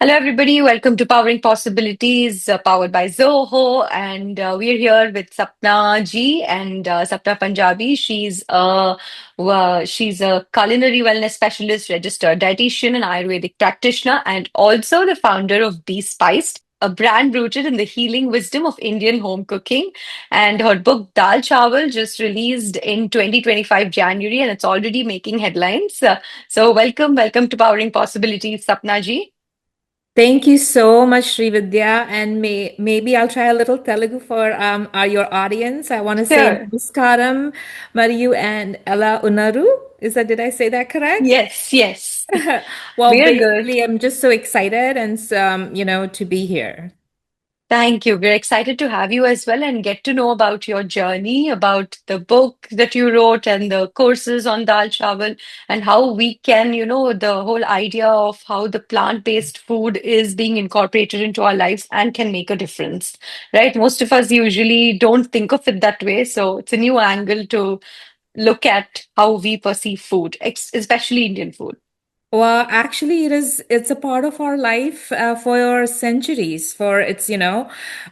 Hello, everybody. Welcome to Powering Possibilities, powered by Zoho. And we're here with Sapna Ji and Sapna Punjabi. She's a culinary wellness specialist, registered dietitian, and Ayurvedic practitioner, and also the founder of beSPICED, a brand rooted in the healing wisdom of Indian home cooking. And her book Dal Chawal just released in 2025 January, and it's already making headlines. So welcome to Powering Possibilities, Sapna Ji. Thank you so much, Srividya. And maybe I'll try a little Telugu for your audience. I want to say Sure. Namaskaram, Mariyu and Ella Unaru. Did I say that correct? Yes, yes. Well, We are good. basically, I'm just so excited and to be here. Thank you. We're excited to have you as well and get to know about your journey, about the book that you wrote and the courses on Dal Chawal and how we can, the whole idea of how the plant-based food is being incorporated into our lives and can make a difference, right? Most of us usually don't think of it that way. So it's a new angle to look at how we perceive food, especially Indian food. Well, actually, it's a part of our life for centuries, for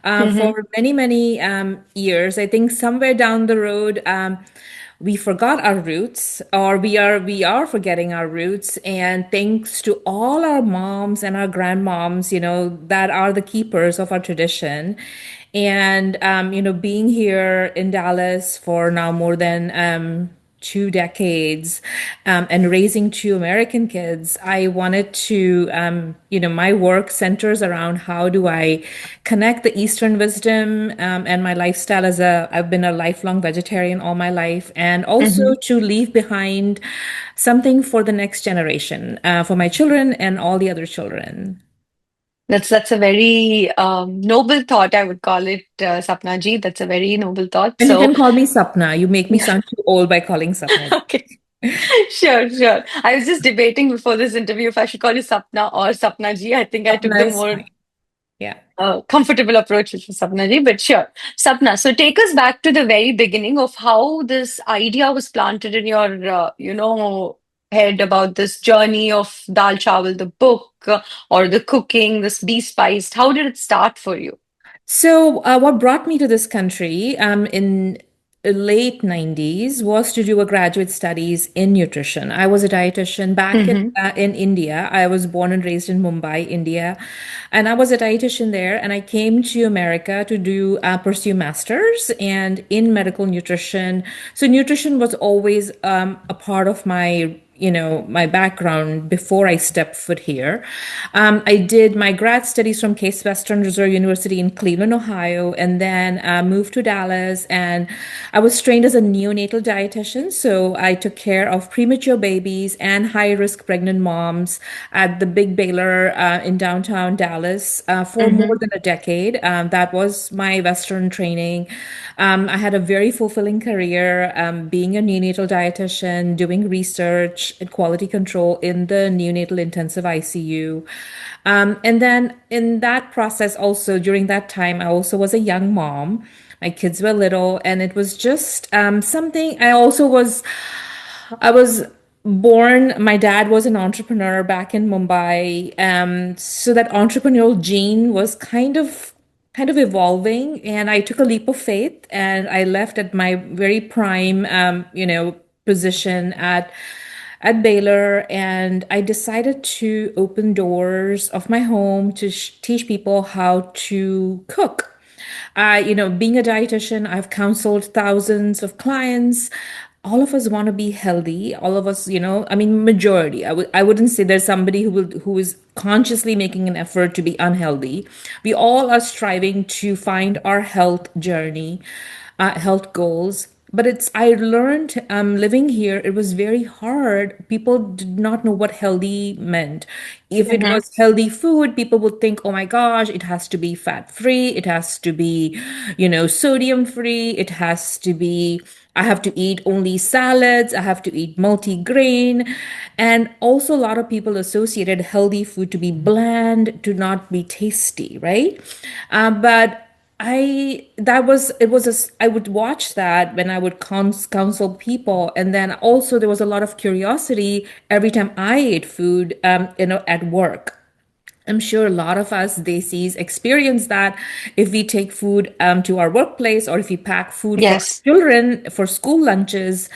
many, many years. I think somewhere down the road, we forgot our roots, or we are forgetting our roots. And thanks to all our moms and our grandmoms, that are the keepers of our tradition. And being here in Dallas for now more than 2 decades, and raising two American kids, I wanted to, my work centers around how do I connect the Eastern wisdom and my lifestyle I've been a lifelong vegetarian all my life, and also to leave behind something for the next generation, for my children and all the other children. That's a very noble thought, I would call it, Sapna ji. That's a very noble thought. And you So, can call me Sapna. You make me sound too old by calling Sapna. okay, sure, sure. I was just debating before this interview if I should call you Sapna or Sapna ji. I think I took Sapna the is more fine. Yeah. comfortable approach with Sapna ji, but sure. Sapna, so take us back to the very beginning of how this idea was planted in your, head about this journey of Dal Chawal, the book, or the cooking, this Bee Spiced. How did it start for you? So, what brought me to this country in late 90s was to do a graduate studies in nutrition. I was a dietitian back in India. I was born and raised in Mumbai, India, and I was a dietitian there. And I came to America to do pursue masters and in medical nutrition. So, nutrition was always a part of my background before I stepped foot here. I did my grad studies from Case Western Reserve University in Cleveland, Ohio, and then moved to Dallas. And I was trained as a neonatal dietitian. So I took care of premature babies and high risk pregnant moms at the Big Baylor in downtown Dallas for more Mm-hmm. than a decade. That was my Western training. I had a very fulfilling career being a neonatal dietitian, doing research and quality control in the neonatal intensive ICU. And then in that process, also during that time, I also was a young mom. My kids were little, and it was just something. I was born. My dad was an entrepreneur back in Mumbai, so that entrepreneurial gene was kind of evolving, and I took a leap of faith, and I left at my very prime, position at Baylor, and I decided to open doors of my home to teach people how to cook. Being a dietitian, I've counseled thousands of clients. All of us want to be healthy. All of us, I mean, majority. I wouldn't say there's somebody who is consciously making an effort to be unhealthy. We all are striving to find our health journey, health goals. But I learned living here, it was very hard. People did not know what healthy meant. If it Mm-hmm. was healthy food, people would think, oh my gosh, it has to be fat free. It has to be, sodium free. I have to eat only salads. I have to eat multi-grain. And also, a lot of people associated healthy food to be bland, to not be tasty, right? But I would watch that when I would counsel people. And then also there was a lot of curiosity every time I ate food, at work. I'm sure a lot of us Desis experience that if we take food to our workplace or if we pack food for our Yes. children for school lunches,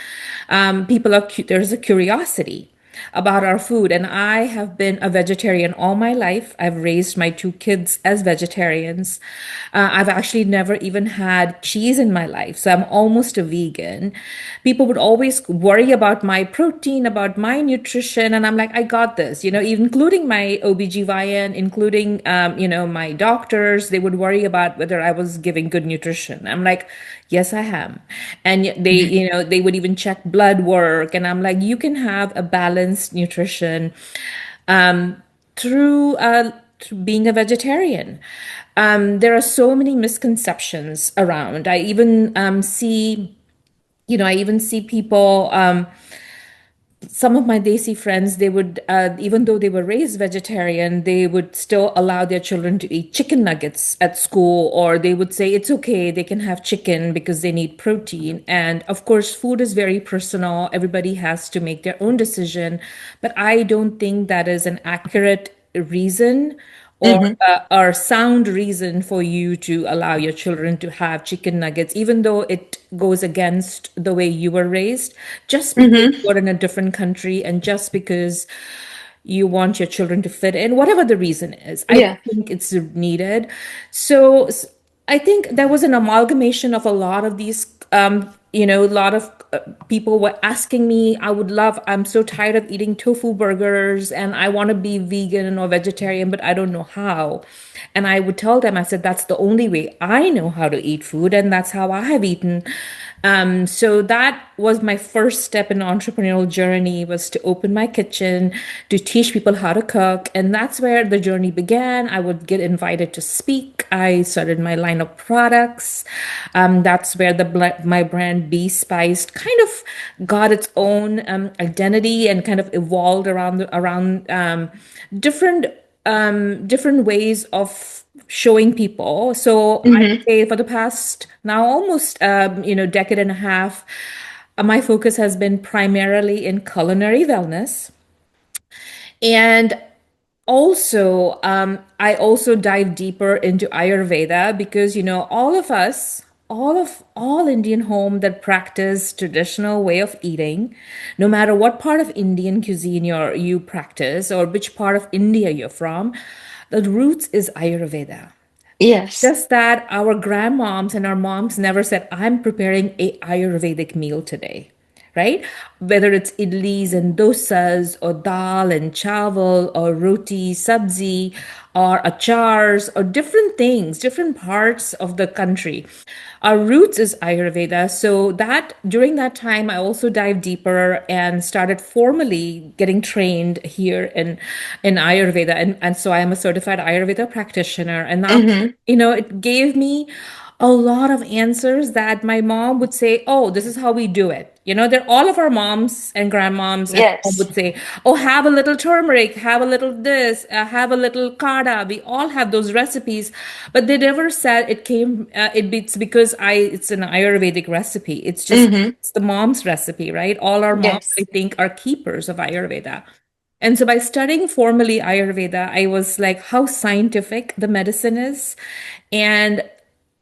there's a curiosity about our food. And I have been a vegetarian all my life. I've raised my two kids as vegetarians. I've actually never even had cheese in my life. So I'm almost a vegan. People would always worry about my protein, about my nutrition. And I'm like, I got this, including my OBGYN, including, my doctors, they would worry about whether I was giving good nutrition. I'm like, yes, I am. And they would even check blood work. And I'm like, you can have a balanced nutrition through being a vegetarian. There are so many misconceptions around. I even see people, some of my Desi friends, they would, even though they were raised vegetarian, they would still allow their children to eat chicken nuggets at school, or they would say it's okay, they can have chicken because they need protein. And of course, food is very personal. Everybody has to make their own decision. But I don't think that is an accurate reason Mm-hmm. or sound reason for you to allow your children to have chicken nuggets, even though it goes against the way you were raised, just because Mm-hmm. you're in a different country and just because you want your children to fit in, whatever the reason is. I Yeah. don't think it's needed. So I think there was an amalgamation of a lot of these, a lot of people were asking me, I'm so tired of eating tofu burgers and I want to be vegan or vegetarian, but I don't know how. And I would tell them, I said, that's the only way I know how to eat food, and that's how I have eaten. So that was my first step in entrepreneurial journey, was to open my kitchen, to teach people how to cook. And that's where the journey began. I would get invited to speak. I started my line of products. That's where my brand beSPICED kind of got its own identity and kind of evolved around different different ways of showing people. So I Mm-hmm. say for the past now almost decade and a half, my focus has been primarily in culinary wellness. And also, I also dive deeper into Ayurveda because, all of us, all Indian home that practice traditional way of eating, no matter what part of Indian cuisine you practice or which part of India you're from, the roots is Ayurveda. Yes. Just that our grandmoms and our moms never said, I'm preparing a Ayurvedic meal today, right? Whether it's idlis and dosas or dal and chawal or roti, sabzi or achars or different things, different parts of the country. Our roots is Ayurveda. So that during that time, I also dived deeper and started formally getting trained here in Ayurveda. And so I am a certified Ayurveda practitioner. And that, Mm-hmm. it gave me a lot of answers that my mom would say, oh, this is how we do it. They're all of our moms and grandmoms at home Yes. would say, oh, have a little turmeric, have a little this, have a little kada. We all have those recipes, but they never said it's because it's an Ayurvedic recipe. Mm-hmm. It's the mom's recipe, right? All our moms, I Yes. think, are keepers of Ayurveda. And so by studying formally Ayurveda, I was like, how scientific the medicine is. And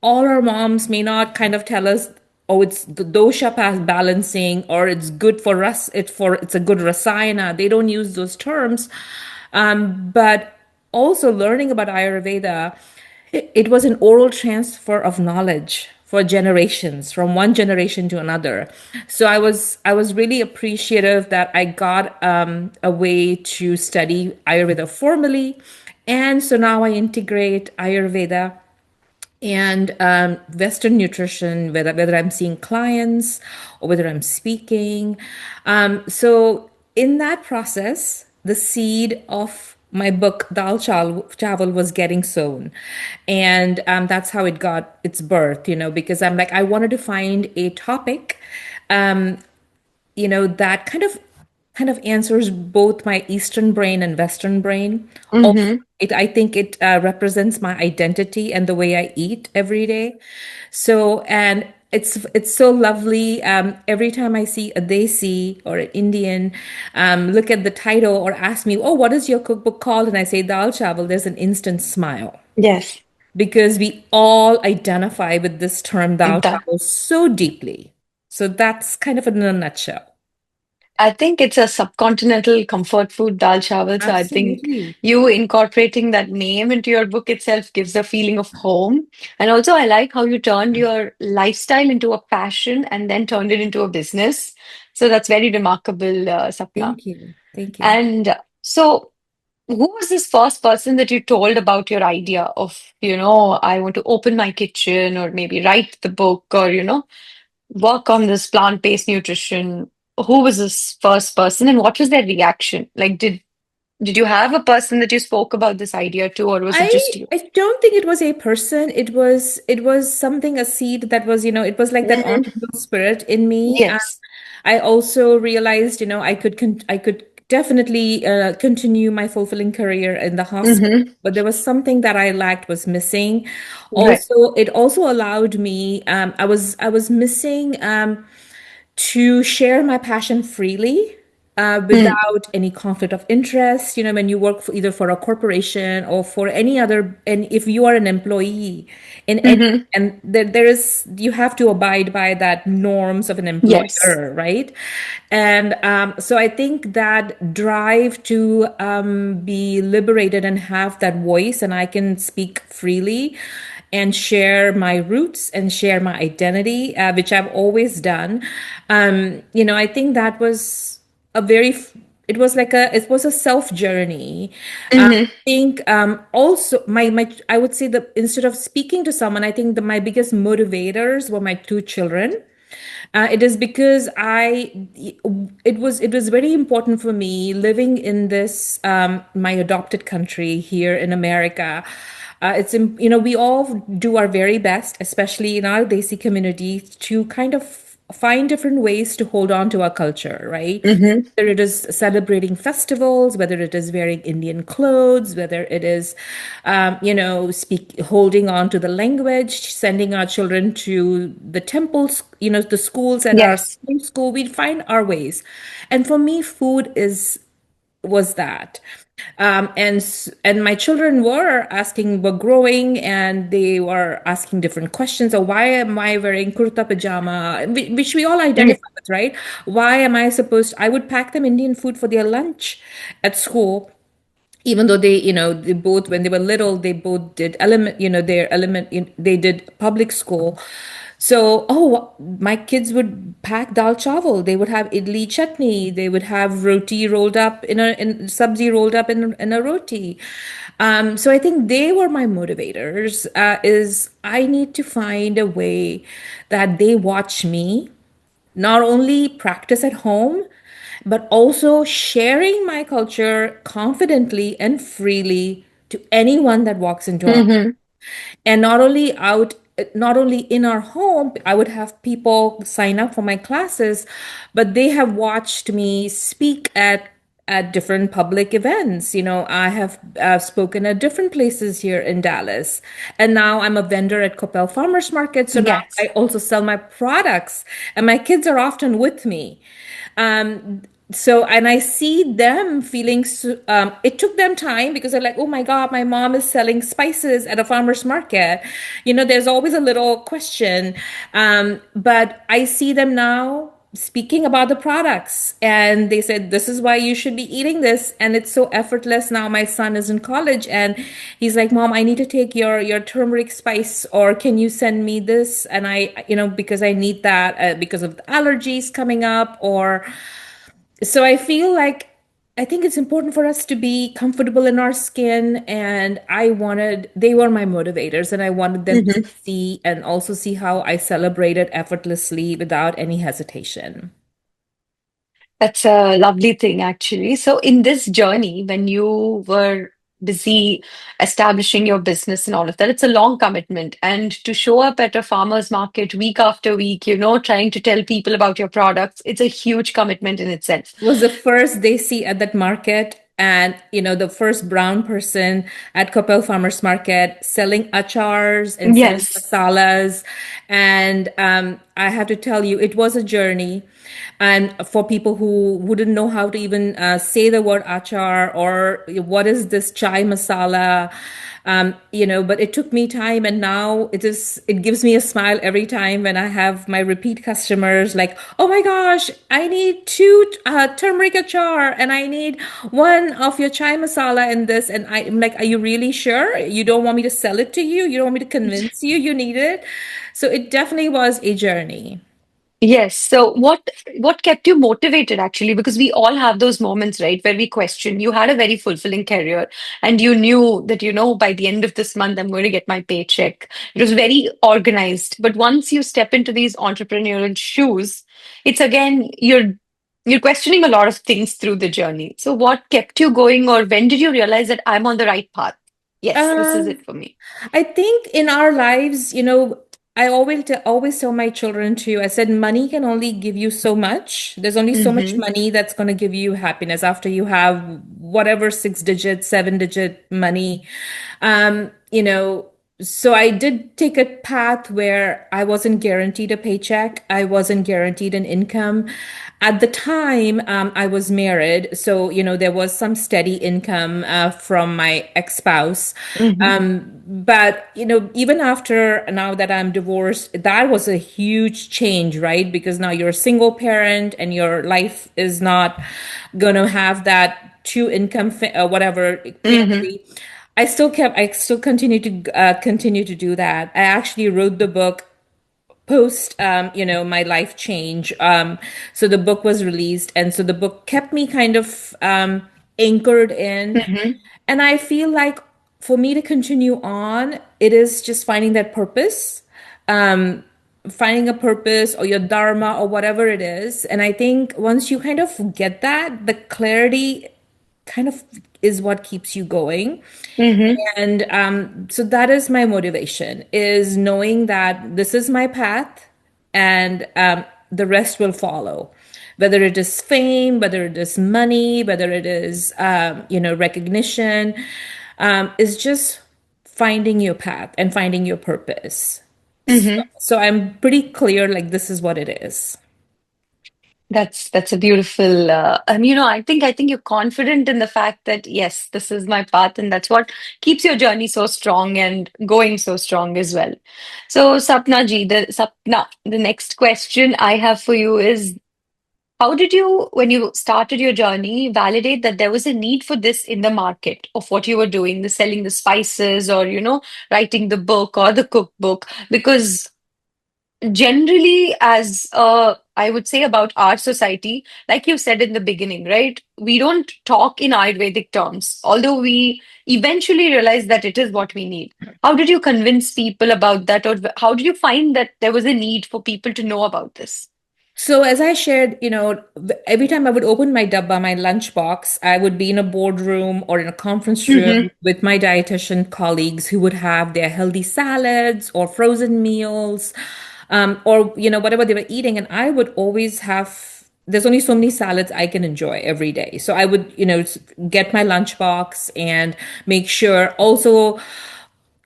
all our moms may not kind of tell us, oh, it's the dosha balancing, or it's good for us, it's a good rasayana. They don't use those terms. But also learning about Ayurveda, it was an oral transfer of knowledge for generations, from one generation to another. So I was really appreciative that I got a way to study Ayurveda formally. And so now I integrate Ayurveda and Western nutrition, whether I'm seeing clients or whether I'm speaking. So in that process, the seed of my book Chawal was getting sown, and that's how it got its birth. Because I'm like, I wanted to find a topic that kind of answers both my Eastern brain and Western brain. Also, Mm-hmm. I think it represents my identity and the way I eat every day. So, and It's so lovely. Every time I see a Desi or an Indian, look at the title or ask me, "Oh, what is your cookbook called?" and I say Dal Chawal, there's an instant smile Yes. because we all identify with this term Dal That Chawal so deeply. So that's kind of in a nutshell. I think it's a subcontinental comfort food, dal chawal. So I think Absolutely. you incorporating that name into your book itself gives a feeling of home. And also, I like how you turned your lifestyle into a passion and then turned it into a business. So that's very remarkable, Sapna. Thank you. Thank you. And so, who was this first person that you told about your idea of, I want to open my kitchen or maybe write the book or, work on this plant-based nutrition? Who was this first person and what was their reaction? Like, did you have a person that you spoke about this idea to, or was it just you? I don't think it was a person. It was something, a seed that was, it was like that Hmm. entrepreneurial spirit in me. Yes. I also realized, I could definitely continue my fulfilling career in the hospital, Hmm. but there was something that I lacked, was missing. Right. Also, it also allowed me. I was missing. To share my passion freely Mm. without any conflict of interest. When you work for either for a corporation or for any other, and if you are an employee in any, Hmm. and there is, you have to abide by that norms of an Yes. employer, right? And so I think that drive to be liberated and have that voice, and I can speak freely and share my roots and share my identity, which I've always done. I think that was a very, it was a self journey. I Hmm. think also I would say that instead of speaking to someone, I think my biggest motivators were my two children. It is because it was very important for me living in this my adopted country here in America. We all do our very best, especially in our Desi community, to kind of find different ways to hold on to our culture, right? Hmm. Whether it is celebrating festivals, whether it is wearing Indian clothes, whether it is, holding on to the language, sending our children to the temples, the schools at our Yes. school, we find our ways. And for me, food was that. And my children were growing, and they were asking different questions. Or why am I wearing kurta pajama, which we all Mm. identify with, right? Why am I supposed? I would pack them Indian food for their lunch at school, even though they both, when they were little, they both did their they did public school. So, my kids would pack dal chawal. They would have idli chutney. They would have roti rolled up in sabzi rolled up in a roti. So I think they were my motivators. Is I need to find a way that they watch me not only practice at home, but also sharing my culture confidently and freely to anyone that walks into our, Hmm. and not only in our home. I would have people sign up for my classes, but they have watched me speak at different public events. I have spoken at different places here in Dallas, and now I'm a vendor at Coppell Farmers Market. So now I Yes. also sell my products, and my kids are often with me. Um, and I see them feeling, it took them time because they're like, oh my God, my mom is selling spices at a farmer's market. There's always a little question. But I see them now speaking about the products, and they said, this is why you should be eating this. And it's so effortless. Now my son is in college, and he's like, Mom, I need to take your turmeric spice, or can you send me this? And because I need that because of the allergies coming up. Or so I feel like, I think it's important for us to be comfortable in our skin. And they were my motivators, and I wanted them to Hmm. see, and also see how I celebrated effortlessly without any hesitation. That's a lovely thing, actually. So, in this journey, when you were busy establishing your business and all of that, it's a long commitment. And to show up at a farmer's market week after week, trying to tell people about your products, it's a huge commitment in itself. Was the first they see at that market. and the first brown person at Kopel Farmers Market selling achars and selling Yes. masalas. And I have to tell you, it was a journey. And for people who wouldn't know how to even say the word achar or what is this chai masala, but it took me time, and now it gives me a smile every time when I have my repeat customers like, oh my gosh, I need two turmeric achar and I need one of your chai masala in this. And I'm like, are you really sure? You don't want me to sell it to you? You don't want me to convince you need it? So it definitely was a journey. Yes. So what kept you motivated actually? Because we all have those moments, right, where we question. You had a very fulfilling career and you knew that, by the end of this month, I'm going to get my paycheck. It was very organized. But once you step into these entrepreneurial shoes, it's again, you're questioning a lot of things through the journey. So what kept you going, or when did you realize that I'm on the right path? Yes, this is Uh, it for me. I think in our lives, I always tell my children too. I said money can only give you so much. There's only so much Mm-hmm. money that's going to give you happiness after you have whatever 6 digit, 7 digit money. You know, so I did take a path where I wasn't guaranteed a paycheck. I wasn't guaranteed an income. At the time, I was married, so there was some steady income from my ex-spouse. Mm-hmm. But even after now that I'm divorced, that was a huge change, right? Because now you're a single parent and your life is not gonna have that two income whatever Mm-hmm. family. I still continue to do that. I actually wrote the book post my life change. So the book was released, and so the book kept me kind of anchored in. Mm-hmm. And I feel like for me to continue on, it is just finding that purpose, um finding a purpose or your dharma or whatever it is. And I think once you kind of get that, the clarity kind of is what keeps you going. Mm-hmm. And so that is my motivation, is knowing that this is my path, and the rest will follow. Whether it is fame, whether it is money, whether it is, recognition, is just finding your path and finding your purpose. So, Mm-hmm. so I'm pretty clear, like, this is what it is. That's a beautiful. I think you're confident in the fact that yes, this is my path, and that's what keeps your journey so strong and going so strong as well. So, the next question I have for you is: how did you, when you started your journey, validate that there was a need for this in the market of what you were doing, the selling the spices, or writing the book or the cookbook? Because generally, as I would say about our society, like you said in the beginning, right? We don't talk in Ayurvedic terms, although we eventually realize that it is what we need. How did you convince people about that, or how did you find that there was a need for people to know about this? So as I shared, every time I would open my dabba, my lunchbox, I would be in a boardroom or in a conference Mm-hmm. room with my dietitian colleagues who would have their healthy salads or frozen meals, or whatever they were eating, and I would always have. There's only so many salads I can enjoy every day, so I would, get my lunchbox and make sure. Also,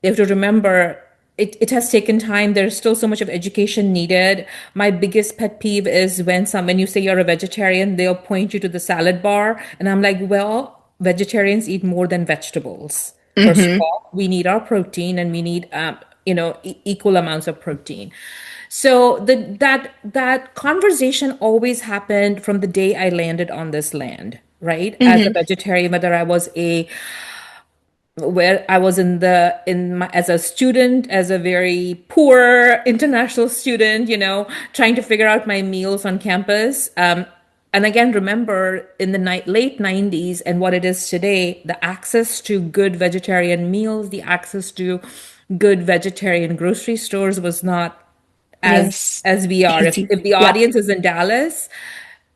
you have to remember, it has taken time. There's still so much of education needed. My biggest pet peeve is when you say you're a vegetarian, they'll point you to the salad bar. And I'm like, well, vegetarians eat more than vegetables. First of Mm-hmm. all, we need our protein, and we need equal amounts of protein. So that conversation always happened from the day I landed on this land, right? As a Mm-hmm. vegetarian, whether I was a where I was as a student, as a very poor international student, trying to figure out my meals on campus. And again, remember in the late 90s and what it is today, the access to good vegetarian meals, the access to good vegetarian grocery stores was not as Yes. as we are. If Easy. if the Yeah. audience is in Dallas,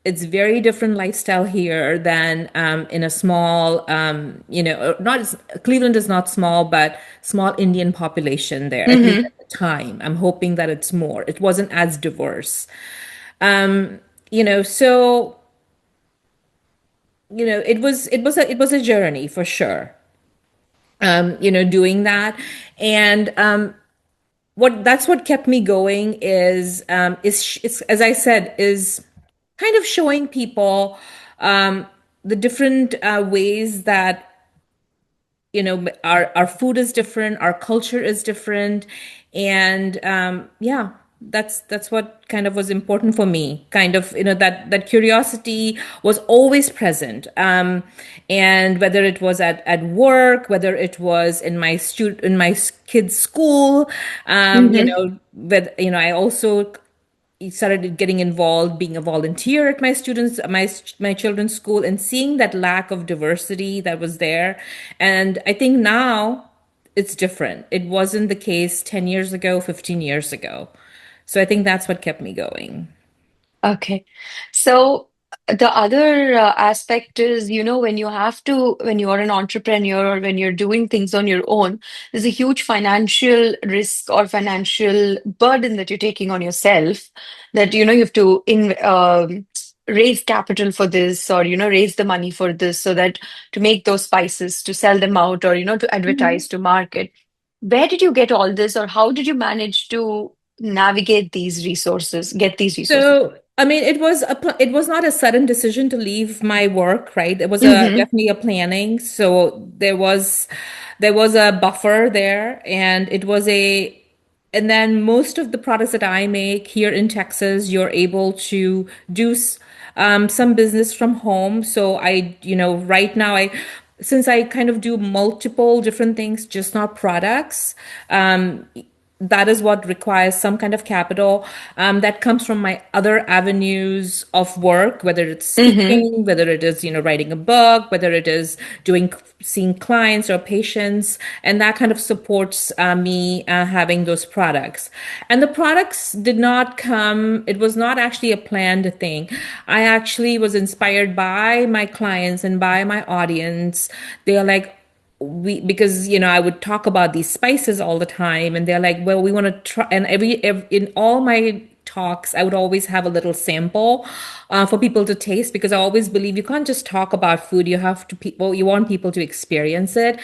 it's very different lifestyle here than in a small, not Cleveland is not small, but small Indian population there, at least Mm-hmm. at the time. I'm hoping that it's more. It wasn't as diverse. So it was a journey for sure. Doing that. And what that's what kept me going is as I said, is kind of showing people the different ways that our food is different, our culture is different, and yeah, that's what kind of was important for me. Kind of, that curiosity was always present, and whether it was at work, whether it was in my kids' school, Mm-hmm. I also started getting involved, being a volunteer at my children's school, and seeing that lack of diversity that was there. And I think now it's different. It wasn't the case 10 years ago, 15 years ago. So I think that's what kept me going. Okay. So the other aspect is, when you are an entrepreneur or when you're doing things on your own, there's a huge financial risk or financial burden that you're taking on yourself that, you have to raise capital for this or, raise the money for this so that to make those spices, to sell them out or, to advertise, to market. Where did you get all this or how did you manage to navigate these resources, get these resources? So, I mean, it was not a sudden decision to leave my work, right? It was a Mm-hmm. definitely a planning. So there was a buffer there, and and then most of the products that I make here in Texas, you're able to do some business from home. So right now since I kind of do multiple different things, just not products, that is what requires some kind of capital that comes from my other avenues of work, whether it's Mm-hmm. speaking, whether it is writing a book, whether it is doing seeing clients or patients, and that kind of supports me having those products. And the products did not come; it was not actually a planned thing. I actually was inspired by my clients and by my audience. They are like, because I would talk about these spices all the time, and they're like, well, we want to try. And every in all my talks, I would always have a little sample for people to taste, because I always believe you can't just talk about food. You want people to experience it.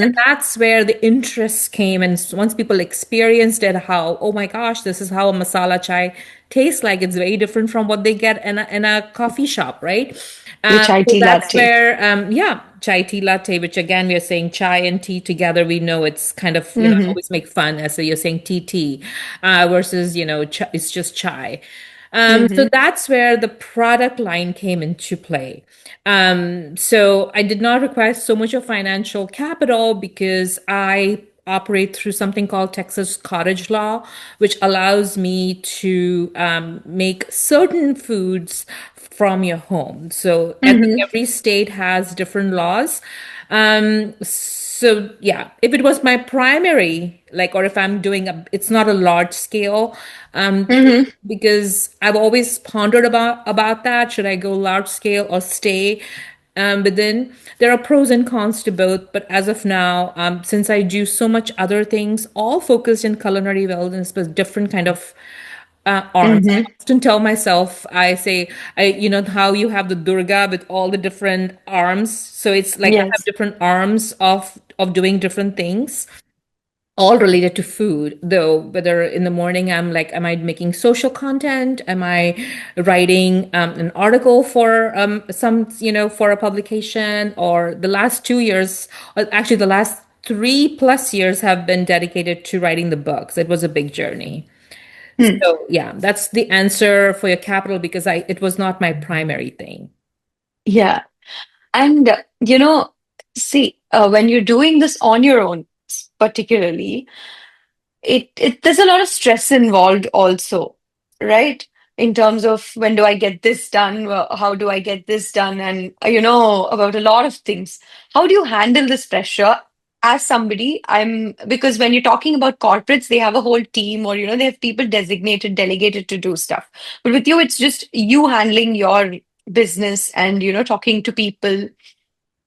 And Mm-hmm. that's where the interest came. And once people experienced it, how, oh my gosh, this is how a masala chai tastes like. It's very different from what they get in a coffee shop, right? The chai So tea that's latte. where, yeah, chai tea latte, which again, we are saying chai and tea together. We know it's kind of, I Mm-hmm. always make fun as so you're saying tea, versus, it's just chai. So Mm-hmm. that's where the product line came into play. So I did not require so much of financial capital because I operate through something called Texas Cottage Law, which allows me to make certain foods from your home. So I think Mm-hmm. every state has different laws. So yeah, if it was my primary, like, or if I'm doing it's not a large scale, Mm-hmm. because I've always pondered about that. Should I go large scale or stay within? There are pros and cons to both, but as of now, since I do so much other things, all focused in culinary wellness, but different kind of arms. I Mm-hmm. often tell myself, I say, how you have the Durga with all the different arms. So it's like I have Yes. different arms of doing different things, all related to food. Though whether in the morning I'm like, am I making social content? Am I writing an article for for a publication? Or the last 2 years, actually the last 3+ years have been dedicated to writing the books. It was a big journey. Hmm. So yeah, that's the answer for your capital, because it was not my primary thing. Yeah. And, see, when you're doing this on your own, particularly, there's a lot of stress involved also, right? In terms of when do I get this done? How do I get this done? And about a lot of things. How do you handle this pressure as somebody? Because when you're talking about corporates, they have a whole team or they have people designated, delegated to do stuff. But with you, it's just you handling your business and talking to people,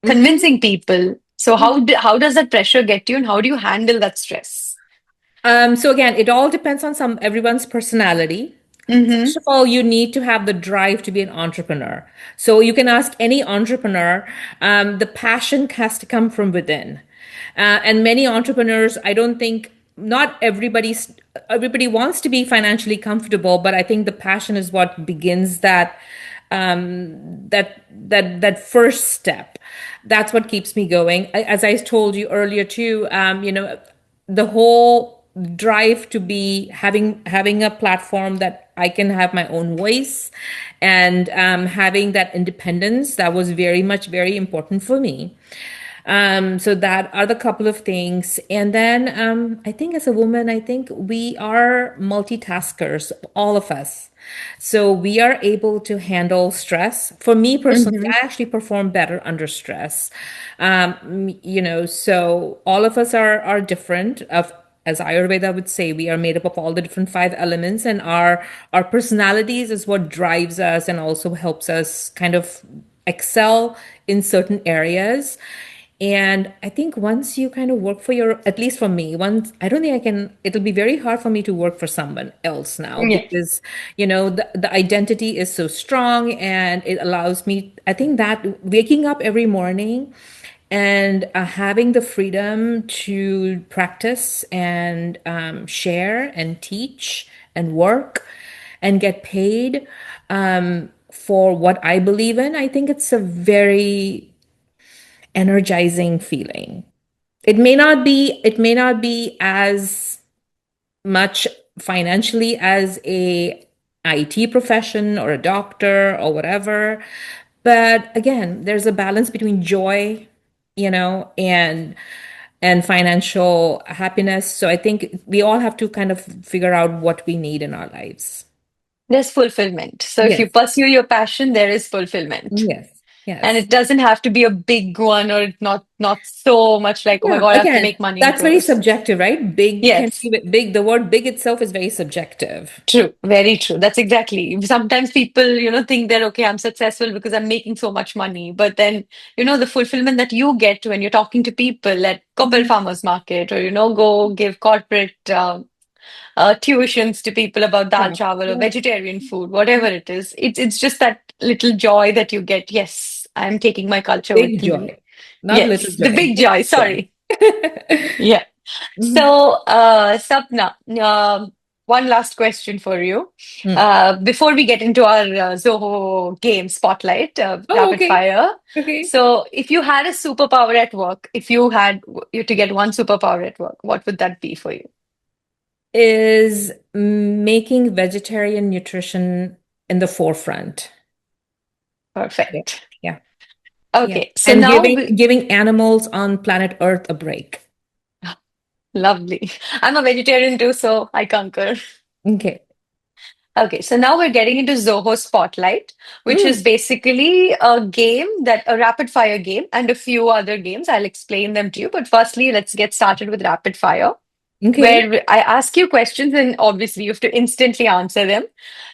Mhm. convincing people. So how does that pressure get you and how do you handle that stress? So again, it all depends on everyone's personality. Mm-hmm. First of all, you need to have the drive to be an entrepreneur. So you can ask any entrepreneur, the passion has to come from within. And many entrepreneurs, I don't think not everybody wants to be financially comfortable, but I think the passion is what begins that first step. That's what keeps me going. As I told you earlier too, the whole drive to be having a platform that I can have my own voice, and having that independence, that was very important for me. So that are the couple of things. And then I think as a woman, I think we are multitaskers, all of us. So we are able to handle stress. For me personally, Mm-hmm. I actually perform better under stress. So all of us are different. As Ayurveda would say, we are made up of all the different five elements, and our personalities is what drives us and also helps us kind of excel in certain areas. And I think once you kind of work for at least for me, once, I don't think I can, it'll be very hard for me to work for someone else now, Yes. because, the identity is so strong, and it allows me, I think that waking up every morning and having the freedom to practice and share and teach and work and get paid for what I believe in, I think it's a very energizing feeling. It may not be as much financially as a IT profession or a doctor or whatever, but again, there's a balance between joy, and financial happiness. So I think we all have to kind of figure out what we need in our lives. There's fulfillment. So if you Yes. pursue your passion, there is fulfillment. Yes. And Yes. it doesn't have to be a big one, or not so much like, oh my Yeah, God, I have to again, make money that's very gross. subjective, right? Big can Yes, be big. The word big itself is very subjective. true. Very true. That's exactly. Sometimes people, think they're okay, I'm successful because I'm making so much money. But then, the fulfillment that you get when you're talking to people at Koppal Mhm. Farmers Market, or, go give corporate tuitions to people about dal Yeah, chawal or yeah. vegetarian food, whatever it is. It's just that little joy that you get. Yes, I'm taking my culture with Big me. joy, not Yes, little the joy, big big joy. joy. Sorry. Yeah. Mhm. So, Sapna, one last question for you. Mm. Before we get into our Zoho game spotlight, Oh, rapid okay. fire. Okay. So, if you had a superpower at work, if you had you to get one superpower at work, what would that be for you? Is making vegetarian nutrition in the forefront. Yeah. Perfect. Yeah. Yeah. Okay, so And now giving animals on planet Earth a break. lovely. I'm a vegetarian too, so I concur. Okay. Okay, so now we're getting into Zoho Spotlight, which is Mm. basically a rapid fire game, and a few other games. I'll explain them to you. But firstly, let's get started with rapid fire, Okay. where I ask you questions and obviously you have to instantly answer them.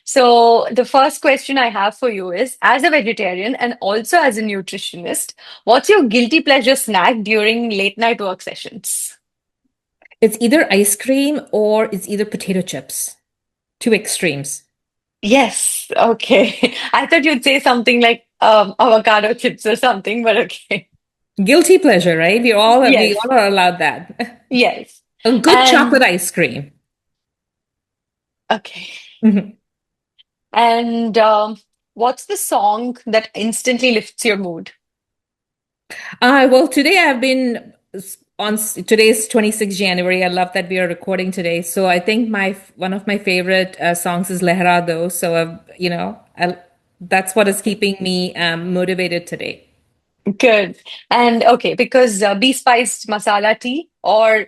So the first question I have for you is, as a vegetarian and also as a nutritionist, what's your guilty pleasure snack during late night work sessions? It's either ice cream or it's either potato chips. Two extremes. Yes. Okay. I thought you'd say something like avocado chips or something, but okay. Guilty pleasure, right? We Yes. all are allowed that. Yes. A good chocolate And ice cream. okay. Mhm. And what's the song that instantly lifts your mood? Well, today I've been today's 26th January. I love that we are recording today. So I think my one of my favorite songs is Lehra Do. So, that's what is keeping me motivated today. Good. And okay, because bee-spiced masala tea or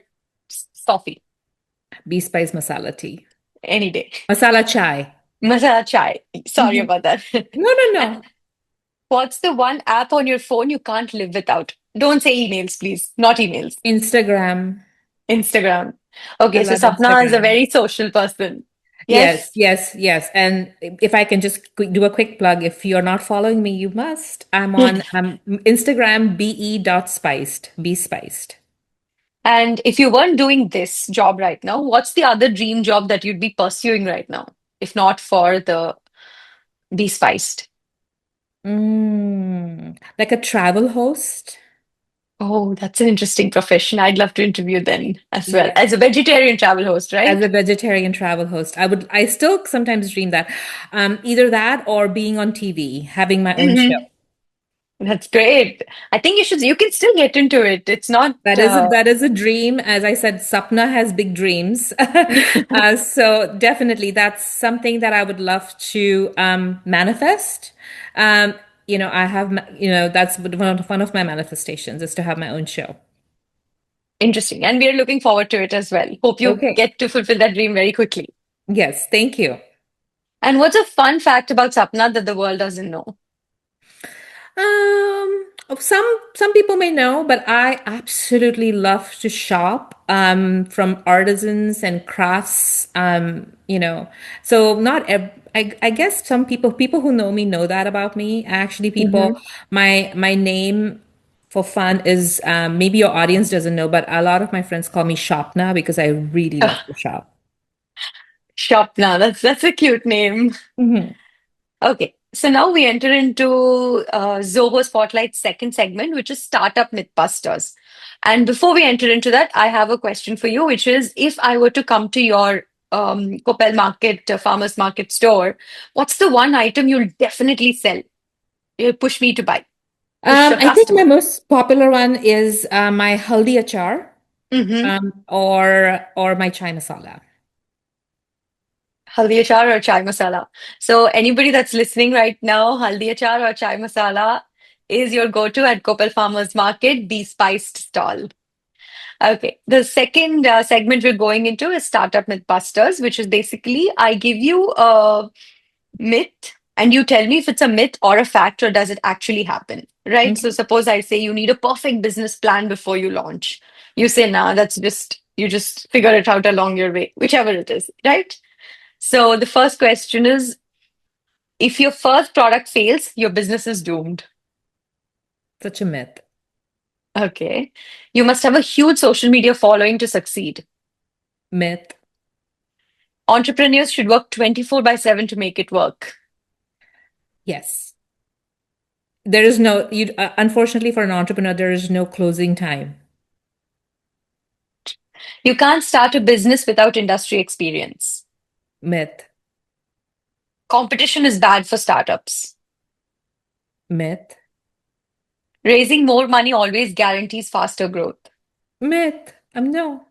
coffee Spice masala tea. any day. Masala chai. Masala chai. Sorry Mhm. about that. No, no, And no. what's the one app on your phone you can't live without? Don't say emails, please. Not emails. Instagram. Instagram. I Okay, so love Sapna is a Instagram. very social person. Yes, Yes? yes, yes. And if I can just do a quick plug, if you're not following me, you must. I'm on Instagram, be.spiced, be spiced. And if you weren't doing this job right now, what's the other dream job that you'd be pursuing right now? if not for the Be Spiced? Like a travel host? Oh, that's an interesting profession. I'd love to interview then as well. Yeah. As a vegetarian travel host, As right? a vegetarian travel host, I still sometimes dream that. Either that or being on TV, having my own show. Hmm. That's great. I think you can still get into it. It's not, That is a dream. As I said, Sapna has big dreams. So definitely that's something that I would love to manifest. Um, I have, that's one of my manifestations is to have my own show. interesting. And we are looking forward to it as well. Hope you Okay. get to fulfill that dream very quickly. Yes, thank you. And what's a fun fact about Sapna that the world doesn't know? Some people may know, but I absolutely love to shop from artisans and crafts. So not ev I guess some people who know me know that about me. Actually, Hmm. my name for fun is maybe your audience doesn't know, but a lot of my friends call me Shopna because I really love to shop. Shopna. That's a cute name. Mhm. Okay, so now we enter into Zoho Spotlight's second segment, which is Startup Mythbusters. And before we enter into that, I have a question for you, which is if I were to come to your Kopel Market, Farmers Market store, what's the one item you'll definitely sell? You'll push me to buy, push a I think my customer. most popular one is my haldi achar. Mm-hmm. Or my chai masala. Haldi achar or chai masala. So anybody that's listening right now, haldi achar or chai masala is your go-to at Kopel Farmers Market, the spiced stall. Okay, the second segment we're going into is Startup Mythbusters, which is basically I give you a myth and you tell me if it's a myth or a fact or does it actually happen, right? So Mhm. suppose I say you need a perfect business plan before you launch. You say, nah, that's just, you just figure it out along your way, whichever it is, right? So the first question is, if your first product fails, your business is doomed. Such a myth. Okay. You must have a huge social media following to succeed. Myth. Entrepreneurs should work 24 by 7 to make it work. Yes. There is no, unfortunately for an entrepreneur, there is no closing time. You can't start a business without industry experience. Myth. Competition is bad for startups. Myth. Raising more money always guarantees faster growth. Myth. No.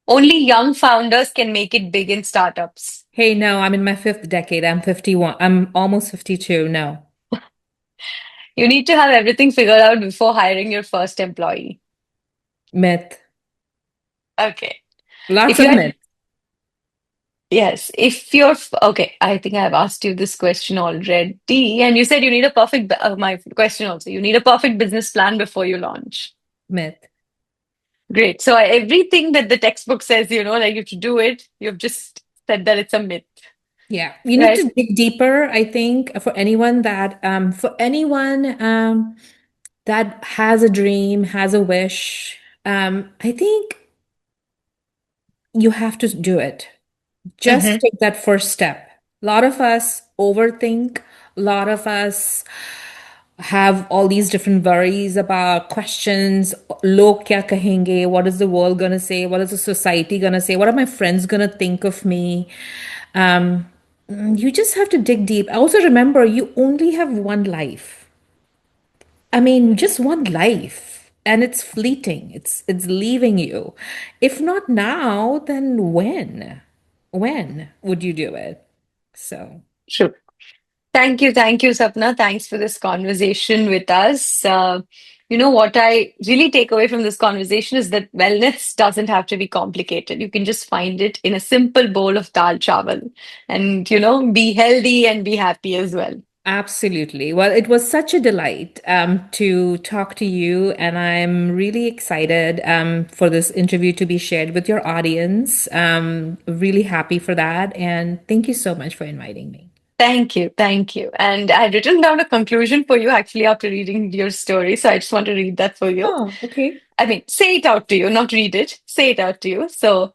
Only young founders can make it big in startups. Hey, no, I'm in my fifth decade. I'm 51. I'm almost 52. No. You need to have everything figured out before hiring your first employee. Myth. Okay. Lots If you of had, myths. yes, if you're, okay, I think I've asked you this question already, and you said you need a perfect, my question also, you need a perfect business plan before you launch. Myth. Great. So everything that the textbook says, like you have to do it, you've just said that it's a myth, Yeah. You need right? to dig deeper, I think, for anyone that has a dream, has a wish. I think you have to do it. Just Hmm. take that first step. A lot of us overthink. A lot of us have all these different worries about questions. Log kya kahenge? What is the world gonna say? What is the society gonna say? What are my friends gonna think of me? Um, you just have to dig deep. Also remember, you only have one life. I mean, just one life, and it's fleeting. It's leaving you. If not now, then when? When would you do it? So, True. Thank you, Sapna. Thanks for this conversation with us. What I really take away from this conversation is that wellness doesn't have to be complicated. You can just find it in a simple bowl of dal chawal and, be healthy and be happy as well. absolutely. Well, it was such a delight to talk to you, and I'm really excited for this interview to be shared with your audience. Really happy for that, and thank you so much for inviting me. Thank you. Thank you. And I had written down a conclusion for you actually after reading your story. So I just want to read that for you. Oh, okay. I mean, say it out to you, not read it, say it out to you. So,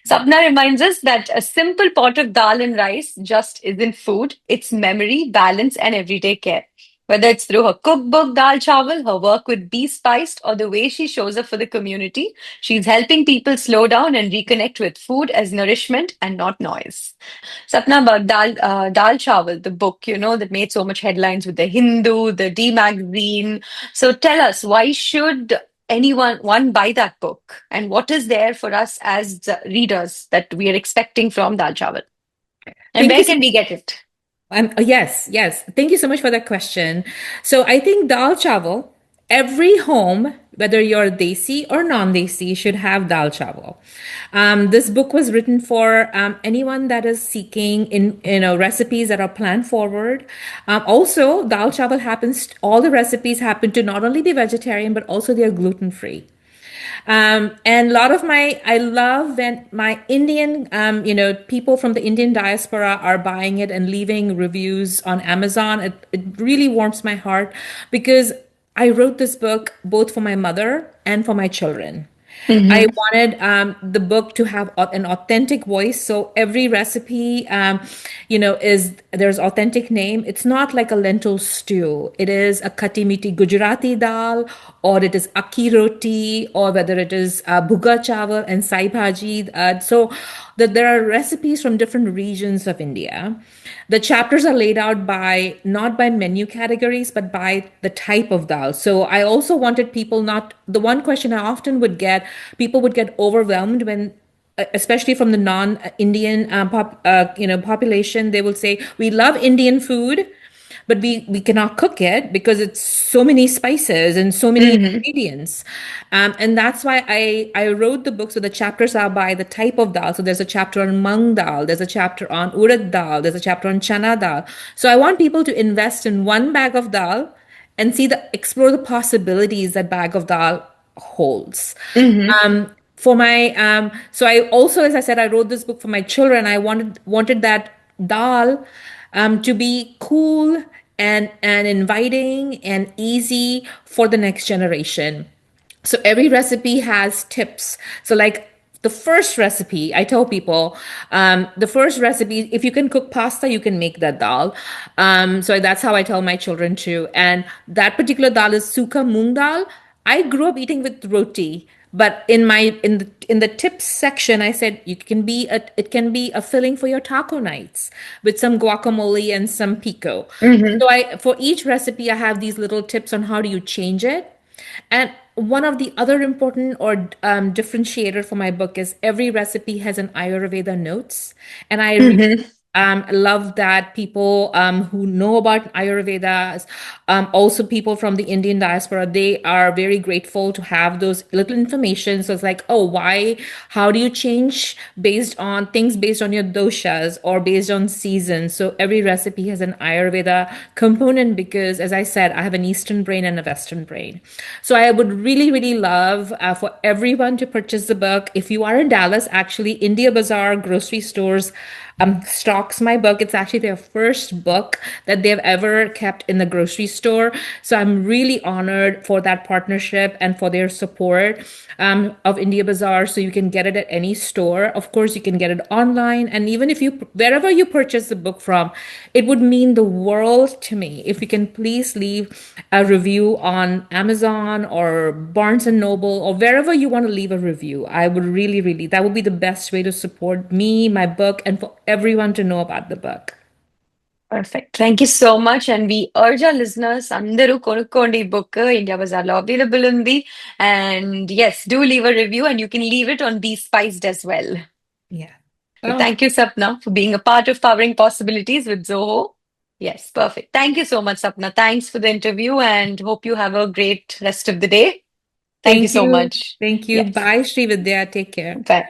Sapna reminds us that a simple pot of dal and rice just isn't food, it's memory, balance, and everyday care. Whether it's through her cookbook, Dal Chawal, her work with beSPICED, or the way she shows up for the community, she's helping people slow down and reconnect with food as nourishment and not noise. Sapna, about Dal Chawal, the book, that made so much headlines with the Hindu, the D magazine. So tell us, why should anyone one buy that book? And what is there for us as readers that we are expecting from Dal Chawal? And Thank where you so can we get it? Yes, yes. Thank you so much for that question. So I think dal chawal, every home, whether you're desi or non-desi, should have dal chawal. This book was written for anyone that is seeking in recipes that are planned forward. Also, dal chawal happens. All the recipes happen to not only be vegetarian but also they are gluten free. And a lot of I love when my Indian, people from the Indian diaspora are buying it and leaving reviews on Amazon. It really warms my heart because I wrote this book both for my mother and for my children. I Mm-hmm. wanted the book to have an authentic voice. So every recipe, is there's authentic name. It's not like a lentil stew. It is a khati miti Gujarati dal, or it is akki roti, or whether it is bhuga chawal and sai bhaji. So that there are recipes from different regions of India. The chapters are laid out by not by menu categories, but by the type of dal. So I also wanted people not the one question I often would get, people would get overwhelmed when especially from the non-Indian population, they will say, we love Indian food, but we cannot cook it because it's so many spices and so many Mm-hmm. ingredients. And that's why I wrote the book. So the chapters are by the type of dal. So there's a chapter on mung dal, there's a chapter on urad dal, there's a chapter on chana dal. So I want people to invest in one bag of dal and explore the possibilities that bag of dal holds. Mm-hmm. For my so I also, as I said, I wrote this book for my children. I wanted that dal to be cool and inviting and easy for the next generation. So every recipe has tips. So like the first recipe, I tell people, the first recipe, if you can cook pasta, you can make that dal. So that's how I tell my children too. And that particular dal is sukha moong dal. I grew up eating with roti, but in the tips section, I said it can be a filling for your taco nights with some guacamole and some pico. Mm-hmm. So I for each recipe, I have these little tips on how do you change it. And one of the other important or differentiator for my book is every recipe has an Ayurveda notes, and I really Mm-hmm. love that people who know about Ayurveda, also people from the Indian diaspora, they are very grateful to have those little information. So it's like, oh, why? How do you change based on your doshas or based on seasons? So every recipe has an Ayurveda component because, as I said, I have an Eastern brain and a Western brain. So I would really, really love for everyone to purchase the book. If you are in Dallas, actually, India Bazaar grocery stores stocks my book. It's actually their first book that they've ever kept in the grocery store. So I'm really honored for that partnership and for their support of India Bazaar. So you can get it at any store. Of course, you can get it online. And even if wherever you purchase the book from, it would mean the world to me if you can please leave a review on Amazon or Barnes and Noble or wherever you want to leave a review. I would really, really, that would be the best way to support me, my book, and for everyone to know about the book. Perfect. Thank you so much. And we urge our listeners, Andaru Konukondi book, India Bazaar lo available undi. And yes, do leave a review and you can leave it on Be Spiced as well. Yeah. So Oh, thank you, Sapna, for being a part of Powering Possibilities with Zoho. Yes, perfect. Thank you so much, Sapna. Thanks for the interview and hope you have a great rest of the day. Thank you thank so you. much. Thank you. Yes. Bye, Srividya. Take care. Bye.